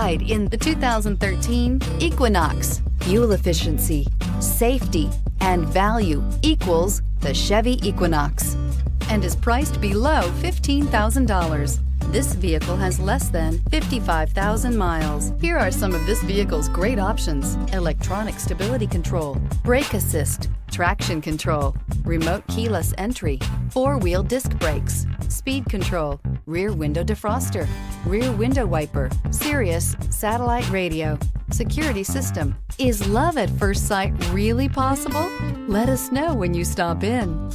pride in the 2013 Equinox. Fuel efficiency, safety, and value equals the Chevy Equinox and is priced below $15,000. This vehicle has less than 55,000 miles. Here are some of this vehicle's great options: electronic stability control, brake assist, traction control, remote keyless entry, four-wheel disc brakes, speed control, rear window defroster, rear window wiper, Sirius satellite radio, security system. Is love at first sight really possible? Let us know when you stop in.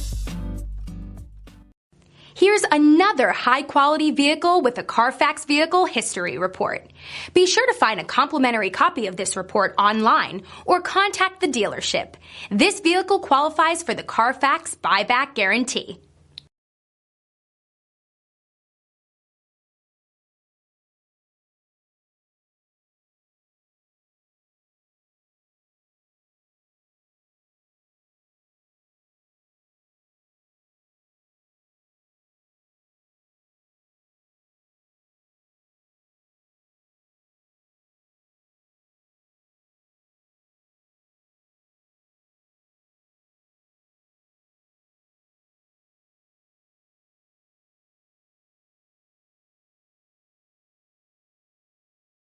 Here's another high-quality vehicle with a Carfax Vehicle History Report. Be sure to find a complimentary copy of this report online or contact the dealership. This vehicle qualifies for the Carfax Buyback Guarantee.